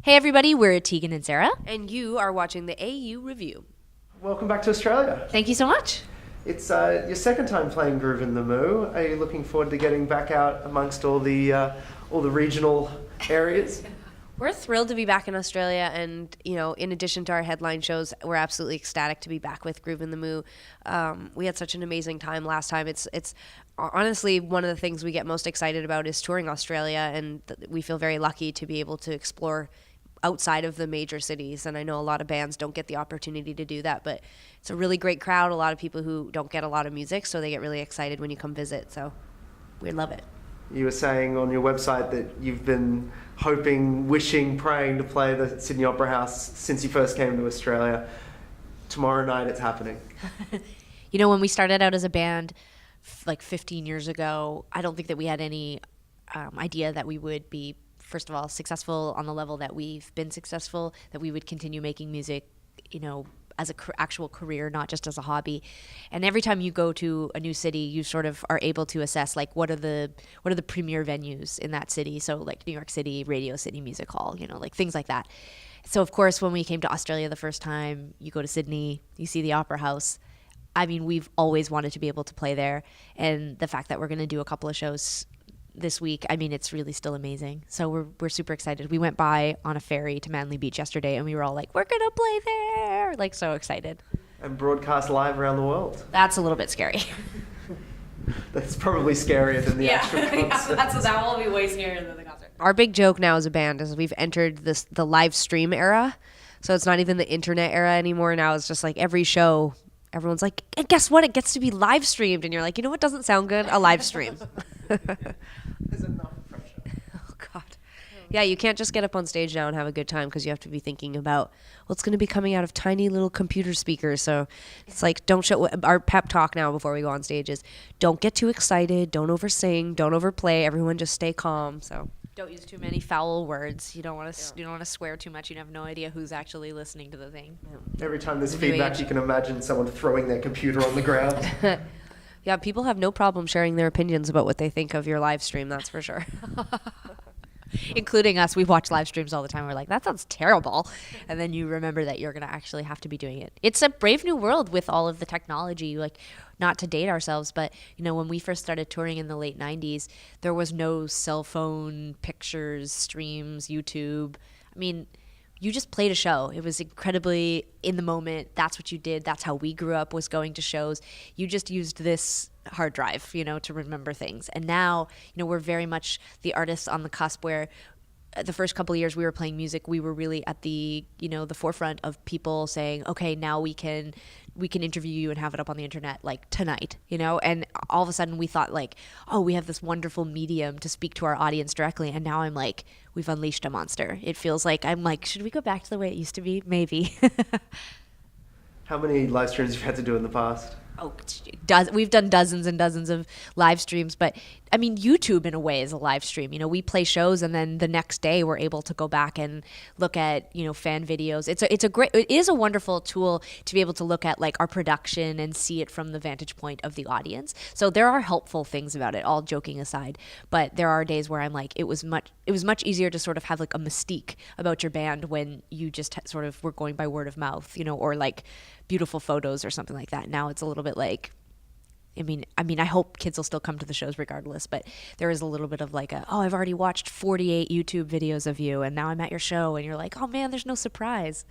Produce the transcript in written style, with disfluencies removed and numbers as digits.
Hey everybody, we're Tegan and Sara. And you are watching the AU Review. Welcome back to Australia. Thank you so much. It's your second time playing Groovin The Moo. Are you looking forward to getting back out amongst all the regional areas? We're thrilled to be back in Australia, and in addition to our headline shows, we're absolutely ecstatic to be back with Groovin The Moo. We had such an amazing time last time. It's honestly one of the things we get most excited about is touring Australia, and we feel very lucky to be able to explore outside of the major cities. And I know a lot of bands don't get the opportunity to do that, but it's a really great crowd. A lot of people who don't get a lot of music, so they get really excited when you come visit. So we love it. You were saying on your website that you've been hoping, wishing, praying to play the Sydney Opera House since you first came to Australia. Tomorrow night it's happening. When we started out as a band like 15 years ago, I don't think that we had any idea that we would be, first of all, successful on the level that we've been successful, that we would continue making music, as an actual career, not just as a hobby. And every time you go to a new city, you sort of are able to assess like what are the premier venues in that city. So like New York City, Radio City Music Hall, like things like that. So of course, when we came to Australia the first time, you go to Sydney, you see the Opera House. I mean, we've always wanted to be able to play there, and the fact that we're going to do a couple of shows this week, I mean, it's really still amazing. So we're super excited. We went by on a ferry to Manly Beach yesterday, and we were all like, we're gonna play there, like so excited. And broadcast live around the world. That's a little bit scary. That's probably scarier than the actual concert. That will be way scarier than the concert. Our big joke now as a band is we've entered the live stream era. So it's not even the internet era anymore. Now it's just like every show, everyone's like, and guess what? It gets to be live streamed. And you're like, what doesn't sound good? A live stream. There's enough pressure. Oh, God. Yeah, you can't just get up on stage now and have a good time because you have to be thinking about, it's going to be coming out of tiny little computer speakers. So it's like, don't show, our pep talk now before we go on stage is, don't get too excited, don't oversing, don't overplay, everyone just stay calm. So don't use too many foul words. You don't want to swear too much. You have no idea who's actually listening to the thing. Every time there's feedback, you can imagine someone throwing their computer on the ground. Yeah, people have no problem sharing their opinions about what they think of your live stream, that's for sure. Including us. We watch live streams all the time. We're like, that sounds terrible. And then you remember that you're going to actually have to be doing it. It's a brave new world with all of the technology, like not to date ourselves, but when we first started touring in the late 90s, there was no cell phone pictures, streams, YouTube. I mean, you just played a show. It was incredibly in the moment. That's what you did. That's how we grew up, was going to shows. You just used this hard drive, to remember things. And now, we're very much the artists on the cusp where the first couple of years we were playing music, we were really at the, the forefront of people saying, okay, now we can interview you and have it up on the internet like tonight, and all of a sudden we thought like, oh, we have this wonderful medium to speak to our audience directly. And now I'm like, we've unleashed a monster. It feels like I'm like, should we go back to the way it used to be? Maybe. How many live streams you've had to do in the past? We've done dozens and dozens of live streams, but I mean, YouTube in a way is a live stream. We play shows and then the next day we're able to go back and look at, fan videos. It is a wonderful tool to be able to look at like our production and see it from the vantage point of the audience. So there are helpful things about it, all joking aside, but there are days where I'm like, it was much easier to sort of have like a mystique about your band when you just sort of were going by word of mouth, or like beautiful photos or something like that. Now it's a little bit like, I mean, I hope kids will still come to the shows regardless, but there is a little bit of like oh, I've already watched 48 YouTube videos of you and now I'm at your show and you're like, oh man, there's no surprise.